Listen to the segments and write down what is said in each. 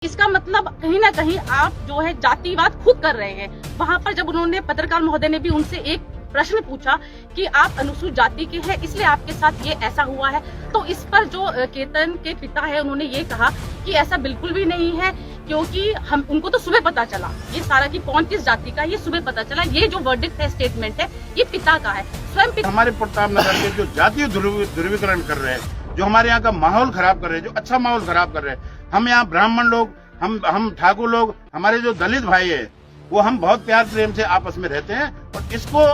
इसका मतलब कहीं ना कहीं आप जो है जातिवाद खुद कर रहे हैं। वहाँ पर जब उन्होंने पत्रकार महोदय ने भी उनसे एक प्रश्न पूछा कि आप अनुसूचित जाति के हैं इसलिए आपके साथ ये ऐसा हुआ है, तो इस पर जो केतन के पिता है उन्होंने ये कहा कि ऐसा बिल्कुल भी नहीं है, क्योंकि हम उनको तो सुबह पता चला ये सारा कि कौन किस जाति का, ये सुबह पता चला। ये जो वर्डिक्ट है, स्टेटमेंट है, ये पिता का है, स्वयं पिता। हमारे प्रताप नगर के जो जातीय ध्रुवीकरण कर रहे हैं, जो हमारे यहाँ का माहौल खराब कर रहे हैं, जो अच्छा माहौल खराब कर रहे हैं, हम यहाँ ब्राह्मण लोग, हम ठाकुर लोग, हमारे जो दलित भाई है वो हम बहुत प्यार प्रेम से आपस में रहते हैं। और इसको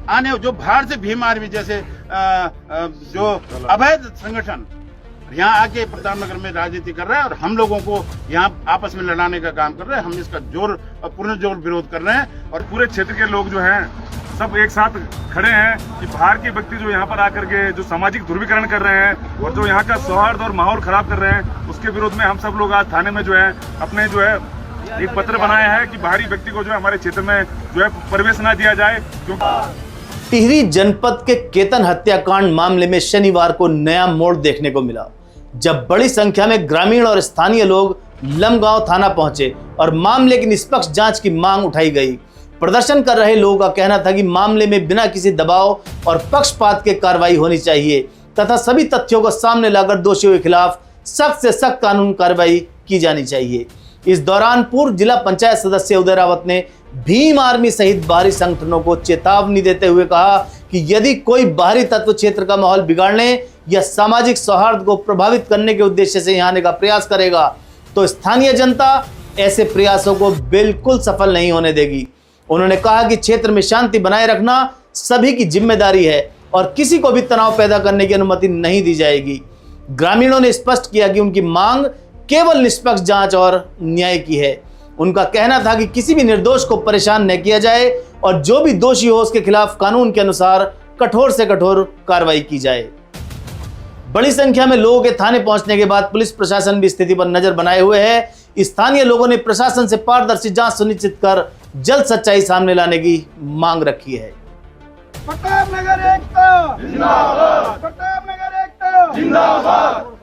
आने जो बाहर से भीम आर्मी जैसे जो अवैध संगठन यहाँ आके प्रताप नगर में राजनीति कर रहा है और हम लोगों को यहाँ आपस में लड़ाने का काम कर रहे हैं, हम इसका पूर्ण जोर विरोध कर रहे हैं। और पूरे क्षेत्र के लोग जो हैं सब एक साथ खड़े हैं कि बाहर के व्यक्ति जो यहाँ पर आकर के जो सामाजिक ध्रुवीकरण कर रहे हैं और जो यहाँ का सौहार्द और माहौल खराब कर रहे हैं, उसके विरोध में हम सब लोग आज थाने में जो है अपने जो है एक पत्र बनाया है कि बाहरी व्यक्ति को जो है हमारे क्षेत्र में जो है प्रवेश न दिया जाए। क्योंकि टिहरी जनपद के केतन हत्याकांड मामले में शनिवार को नया मोड़ देखने को मिला, जब बड़ी संख्या में ग्रामीण और स्थानीय लोग लमगांव थाना पहुंचे और मामले की निष्पक्ष जांच की मांग उठाई गई। प्रदर्शन कर रहे लोगों का कहना था कि मामले में बिना किसी दबाव और पक्षपात के कार्रवाई होनी चाहिए तथा सभी तथ्यों को सामने लाकर दोषियों के खिलाफ सख्त से सख्त कानूनी कार्रवाई की जानी चाहिए। इस दौरान पूर्व जिला पंचायत सदस्य उदय रावत ने भीम आर्मी सहित बाहरी संगठनों को चेतावनी देते हुए कहा कि यदि कोई बाहरी तत्व क्षेत्र का माहौल बिगाड़ने या सामाजिक सौहार्द को प्रभावित करने के उद्देश्य से यहाँ आने का प्रयास करेगा तो स्थानीय जनता ऐसे प्रयासों को बिल्कुल सफल नहीं होने देगी। उन्होंने कहा कि क्षेत्र में शांति बनाए रखना सभी की जिम्मेदारी है और किसी को भी तनाव पैदा करने की अनुमति नहीं दी जाएगी। ग्रामीणों ने स्पष्ट किया कि उनकी मांग केवल निष्पक्ष जांच और न्याय की है। उनका कहना था कि किसी भी निर्दोष को परेशान न किया जाए और जो भी दोषी हो उसके खिलाफ कानून के अनुसार कठोर से कठोर कार्रवाई की जाए। बड़ी संख्या में लोगों के थाने पहुंचने के बाद पुलिस प्रशासन भी स्थिति पर नजर बनाए हुए है। स्थानीय लोगों ने प्रशासन से पारदर्शी जांच सुनिश्चित कर जल्द सच्चाई सामने लाने की मांग रखी है। प्रताप नगर एकता जिंदाबाद, प्रताप नगर एकता जिंदाबाद।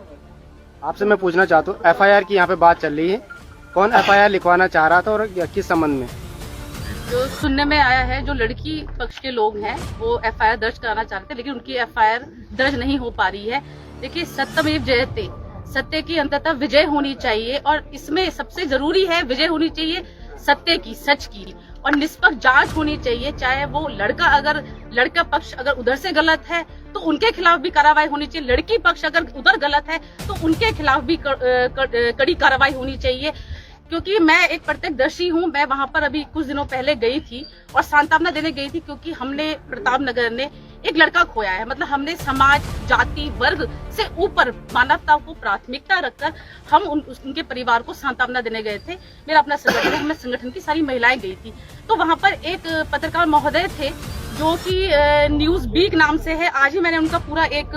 आपसे मैं पूछना चाहता हूँ, एफआईआर की यहाँ पे बात चल रही है, कौन एफआईआर लिखवाना चाह रहा था और किस संबंध में? जो सुनने में आया है, जो लड़की पक्ष के लोग हैं वो एफआईआर दर्ज कराना चाहते हैं, लेकिन उनकी एफआईआर दर्ज नहीं हो पा रही है। देखिए, सत्यमेव जयते, सत्य की अंततः विजय होनी चाहिए और इसमें सबसे जरूरी है विजय होनी चाहिए सत्य की, सच की, और निष्पक्ष जांच होनी चाहिए। चाहे वो लड़का पक्ष अगर उधर से गलत है तो उनके खिलाफ भी कार्रवाई होनी चाहिए, लड़की पक्ष अगर उधर गलत है तो उनके खिलाफ भी कड़ी कार्रवाई होनी चाहिए। क्योंकि मैं एक प्रत्यक्षदर्शी हूँ, मैं वहां पर अभी कुछ दिनों पहले गई थी और सांत्वना देने गई थी, क्योंकि हमने प्रताप नगर ने एक लड़का खोया है। मतलब हमने समाज, जाति, वर्ग से ऊपर मानवता को प्राथमिकता रखकर हम उनके परिवार को सांत्वना देने गए थे। मेरा अपना संगठन है, मैं संगठन की सारी महिलाएं गई थी, तो वहां पर एक पत्रकार महोदय थे जो कि न्यूज बीक नाम से है। आज ही मैंने उनका पूरा एक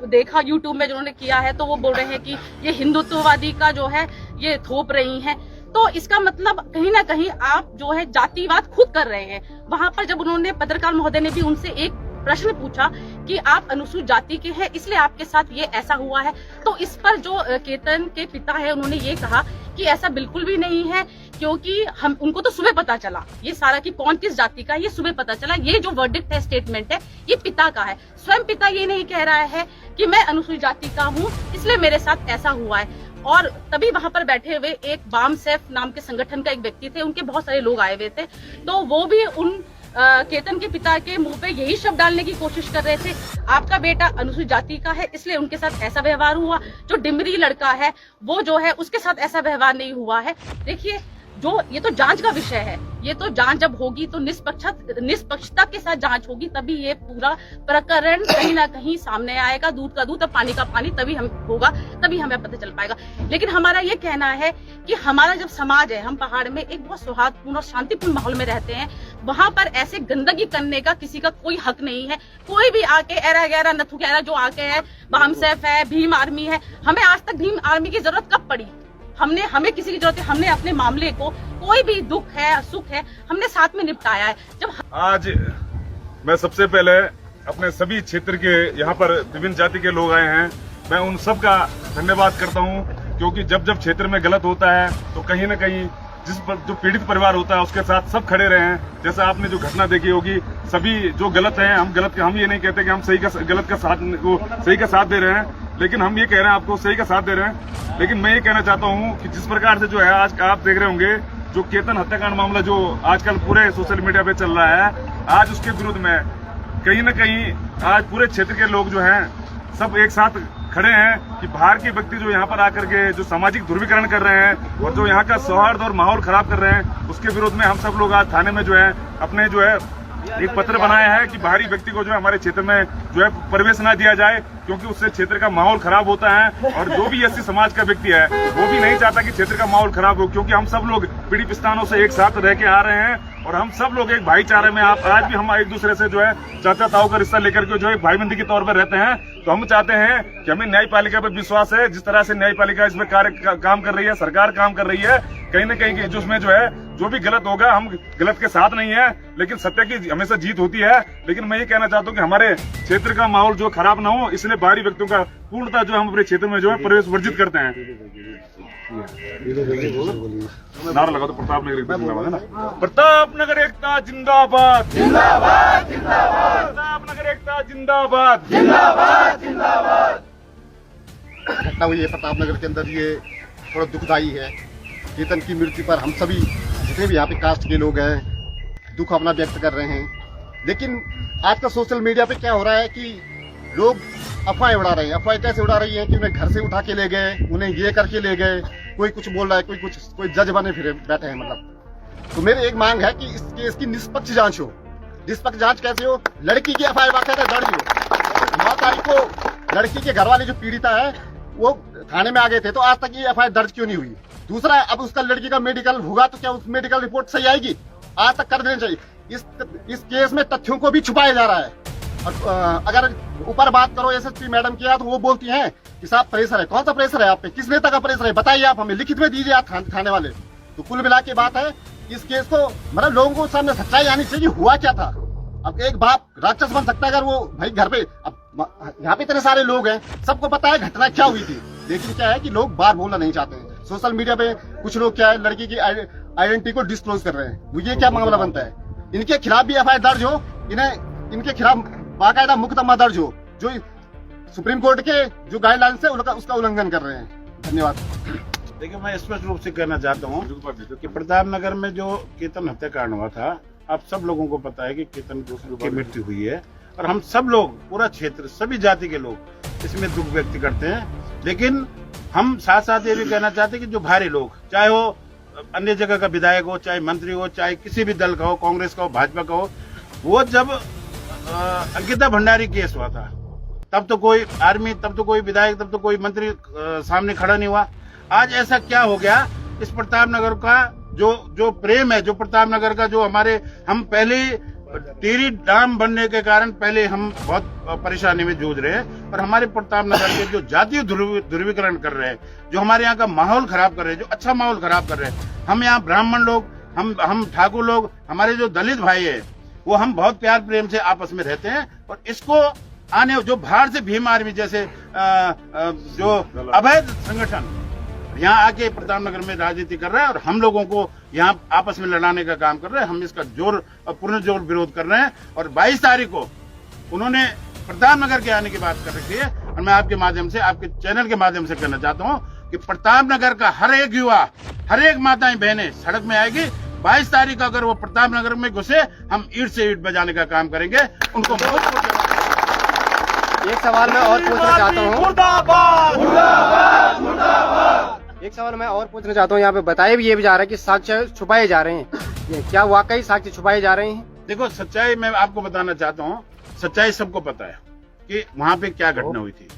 देखा यूट्यूब में जिन्होंने किया है, तो वो बोल रहे हैं कि ये हिंदुत्ववादी का जो है ये थोप रही हैं। तो इसका मतलब कहीं ना कहीं आप जो है जातिवाद खुद कर रहे हैं। वहां पर जब उन्होंने पत्रकार महोदय ने भी उनसे एक प्रश्न पूछा कि आप अनुसूचित जाति के हैं इसलिए आपके साथ ये ऐसा हुआ है, तो इस पर जो केतन के पिता है उन्होंने ये कहा कि ऐसा बिल्कुल भी नहीं है, क्योंकि हम उनको तो सुबह पता चला ये सारा कि कौन किस जाति का, ये सुबह पता चला। ये जो वर्डिक्ट है, स्टेटमेंट है, ये पिता का है। स्वयं पिता ये नहीं कह रहा है कि मैं अनुसूचित जाति का हूँ इसलिए मेरे साथ ऐसा हुआ है। और तभी वहां पर बैठे हुए एक बाम सैफ नाम के संगठन का एक व्यक्ति थे, उनके बहुत सारे लोग आए हुए थे, तो वो भी उन केतन के पिता के मुंह पे यही शब्द डालने की कोशिश कर रहे थे, आपका बेटा अनुसूचित जाति का है इसलिए उनके साथ ऐसा व्यवहार हुआ। जो डिमरी लड़का है वो जो है उसके साथ ऐसा व्यवहार नहीं हुआ है। देखिए, जो ये तो जांच का विषय है, ये तो जांच जब होगी तो निष्पक्षता के साथ जांच होगी, तभी ये पूरा प्रकरण कहीं ना कहीं सामने आएगा। दूध का दूध और पानी का पानी तभी हम होगा, तभी हमें पता चल पाएगा। लेकिन हमारा ये कहना है कि हमारा जब समाज है, हम पहाड़ में एक बहुत सौहार्दपूर्ण और शांतिपूर्ण माहौल में रहते हैं, वहां पर ऐसे गंदगी करने का किसी का कोई हक नहीं है। कोई भी आके एरा गैरा नथु गैरा जो आके है, बामसेफ है, भीम आर्मी है, हमें आज तक भीम आर्मी की जरूरत कब पड़ी? हमें किसी की जरूरत है, हमने अपने मामले को, कोई भी दुख है सुख है, हमने साथ में निपटाया है। जब आज मैं सबसे पहले अपने सभी क्षेत्र के यहाँ पर विभिन्न जाति के लोग आए हैं, मैं उन सब का धन्यवाद करता हूँ क्योंकि जब जब क्षेत्र में गलत होता है तो कहीं ना कहीं जो पीड़ित परिवार होता है उसके साथ सब खड़े रहे हैं। जैसे आपने जो घटना देखी होगी, सभी जो गलत है, हम ये नहीं कहते कि हम गलत का सही का साथ दे रहे हैं, लेकिन हम ये कह रहे हैं आपको सही का साथ दे रहे हैं। लेकिन मैं ये कहना चाहता हूँ कि जिस प्रकार से जो है आज आप देख रहे होंगे जो केतन हत्याकांड मामला जो आजकल पूरे सोशल मीडिया पे चल रहा है, आज उसके विरुद्ध में कहीं ना कहीं आज पूरे क्षेत्र के लोग जो हैं सब एक साथ खड़े हैं कि बाहर के व्यक्ति जो यहाँ पर आकर के जो सामाजिक ध्रुवीकरण कर रहे हैं और जो यहाँ का सौहार्द और माहौल खराब कर रहे हैं, उसके विरोध में हम सब लोग आज थाने में जो है अपने जो है एक पत्र बनाया है कि बाहरी व्यक्ति को जो है हमारे क्षेत्र में जो है प्रवेश ना दिया जाए, क्योंकि उससे क्षेत्र का माहौल खराब होता है। और जो भी एससी समाज का व्यक्ति है वो भी नहीं चाहता कि क्षेत्र का माहौल खराब हो, क्योंकि हम सब लोग पीड़ित स्थानों से एक साथ रह के आ रहे हैं और हम सब लोग एक भाईचारे में आज भी हम एक दूसरे से जो है चाचा ताऊ का रिश्ता लेकर के जो है भाईबंदी के तौर पर रहते हैं। तो हम चाहते हैं कि हमें न्यायपालिका पर विश्वास है, जिस तरह से न्यायपालिका इसमें काम कर रही है, सरकार काम कर रही है, कहीं ना कहीं जिसमें जो है जो भी गलत होगा हम गलत के साथ नहीं है, लेकिन सत्य की हमेशा जीत होती है। लेकिन मैं ये कहना चाहता हूँ कि हमारे क्षेत्र का माहौल जो खराब ना हो, इसलिए बाहरी व्यक्तियों का पूर्णतः जो हम अपने क्षेत्र में जो है प्रवेश वर्जित करते हैं। नारा लगा तो प्रताप नगर एकता जिंदाबाद है ना, प्रताप नगर एकता जिंदाबाद, जिंदाबाद जिंदाबाद, प्रताप नगर एकता जिंदाबाद, जिंदाबाद जिंदाबाद। घटना हुई है प्रताप नगर के अंदर, ये थोड़ा दुखदायी है। केतन की मृत्यु पर हम सभी जितने भी यहाँ पे कास्ट के लोग हैं दुख अपना व्यक्त कर रहे हैं। लेकिन आज का सोशल मीडिया पे क्या हो रहा है कि लोग अफवाहें उड़ा रहे हैं। अफवाहें कैसे उड़ा रही हैं कि उन्हें घर से उठा के ले गए, उन्हें ये करके ले गए, कोई कुछ बोल रहा है, कोई जज बने फिर बैठे हैं। मतलब तो मेरी एक मांग है कि इस केस की निष्पक्ष जांच हो। निष्पक्ष जांच कैसे हो? लड़की की एफआईआर बाकायदा दर्ज हो। 9 तारीख को लड़की के घर वाले जो पीड़िता है वो थाने में आ गए थे, तो आज तक ये एफआईआर दर्ज क्यों नहीं हुई? दूसरा, अब उसका लड़की का मेडिकल होगा तो क्या उस मेडिकल रिपोर्ट सही आएगी? आज तक कर देना चाहिए। इस केस में तथ्यों को भी छुपाया जा रहा है। और अगर ऊपर बात करो एसएसपी मैडम की, तो वो बोलती हैं कि साहब प्रेशर है। कौन सा प्रेशर है आप पे? किस नेता का प्रेशर है? बताइए, आप हमें लिखित में दीजिए, आप थाने वाले। तो कुल मिला के बात है, इस केस को मतलब लोगों को सामने सच्चाई आनी चाहिए, हुआ क्या था। अब एक बाप राक्षस बन सकता है अगर वो भाई घर पे, अब यहाँ पे इतने सारे लोग हैं, सबको पता है घटना क्या हुई थी, लेकिन क्या है कि लोग बाहर बोलना नहीं चाहते हैं। सोशल मीडिया पे कुछ लोग क्या है, लड़की की आइडेंटिटी को डिस्क्लोज कर रहे हैं। ये क्या मामला बनता है? इनके खिलाफ भी एफआईआर दर्ज हो, इनके खिलाफ बाकायदा मुकदमा दर्ज हो, जो सुप्रीम कोर्ट के जो गाइडलाइंस है उसका उल्लंघन कर रहे हैं। धन्यवाद। देखिए, मैं स्पष्ट रूप से कहना चाहता हूँ कि प्रताप नगर में जो केतन हत्याकांड हुआ था, आप सब लोगों को पता है कि केतन की मृत्यु हुई है और हम सब लोग, पूरा क्षेत्र, सभी जाति के लोग इसमें दुख व्यक्त करते हैं। लेकिन हम साथ साथ ये भी कहना चाहते हैं कि जो भारी लोग, चाहे वो अन्य जगह का विधायक हो, चाहे मंत्री हो, चाहे किसी भी दल का हो, कांग्रेस का हो, भाजपा का हो, वो जब अंकिता भंडारी केस हुआ था तब तो कोई आर्मी, तब तो कोई विधायक, तब तो कोई मंत्री सामने खड़ा नहीं हुआ। आज ऐसा क्या हो गया? इस प्रताप नगर का जो प्रेम है, जो प्रताप नगर का जो हम पहले टिहरी डैम बनने के कारण पहले हम बहुत परेशानी में जूझ रहे हैं, और हमारे प्रताप नगर के जो जातीय ध्रुवीकरण कर रहे हैं, जो हमारे यहाँ का माहौल खराब कर रहे हैं, जो अच्छा माहौल खराब कर रहे हैं। हम यहाँ ब्राह्मण लोग, हम ठाकुर लोग, हमारे जो दलित भाई है, वो हम बहुत प्यार प्रेम से आपस में रहते हैं। और इसको आने जो बाहर से भीम आर्मी जैसे जो अवैध संगठन यहाँ आके प्रताप नगर में राजनीति कर रहा है और हम लोगों को यहाँ आपस में लड़ाने का काम कर रहे हैं, हम इसका पूर्ण जोर विरोध कर रहे हैं। और 22 तारीख को उन्होंने प्रताप नगर के आने की बात कर रखी है, और मैं आपके माध्यम से, आपके चैनल के माध्यम से कहना चाहता हूँ कि प्रताप नगर का हर एक युवा, हर एक माताएं बहनें सड़क में आएगी। 22 तारीख को अगर वो प्रताप नगर में घुसे, हम ईंट से ईंट बजाने का काम करेंगे। उनको एक सवाल मैं और पूछना चाहता हूँ, एक सवाल मैं और पूछना चाहता हूँ। यहाँ पे बताया भी ये भी जा रहा है कि साक्ष्य छुपाए जा रहे हैं, क्या वाकई साक्ष्य छुपाए जा रहे हैं? देखो, सच्चाई मैं आपको बताना चाहता हूँ, सच्चाई सबको पता है कि वहाँ पे क्या घटना हुई थी।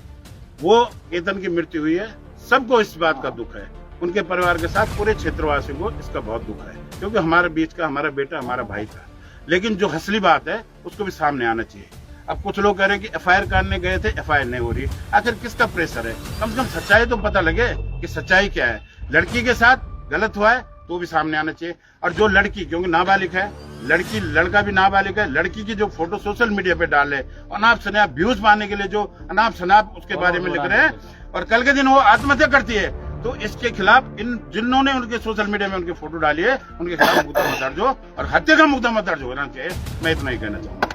वो केतन की मृत्यु हुई है, सबको इस बात का दुख है, उनके परिवार के साथ पूरे क्षेत्रवासियों को इसका बहुत दुख है, क्योंकि हमारे बीच का हमारा बेटा, हमारा भाई था। लेकिन जो असली बात है उसको भी सामने आना चाहिए। अब कुछ लोग कह रहे हैं कि एफआईआर करने गए थे, एफआईआर नहीं हो रही, आखिर किसका प्रेशर है? कम से कम सच्चाई तो पता लगे कि सच्चाई क्या है। लड़की के साथ गलत हुआ है तो भी सामने आना चाहिए। और जो लड़की, क्योंकि नाबालिग है लड़की, लड़का भी नाबालिग है, लड़की की जो फोटो सोशल मीडिया पे डाल है, अनाप शनाप व्यूज पाने के लिए जो अनाप शनाप उसके बारे में लिख रहे हैं, और कल के दिन वो आत्महत्या करती है, तो इसके खिलाफ इन जिन्होंने उनके सोशल मीडिया में उनके फोटो डाली है उनके खिलाफ मुकदमा दर्ज हो और हत्या का मुकदमा दर्ज होना चाहिए। मैं इतना ही कहना चाहूंगा।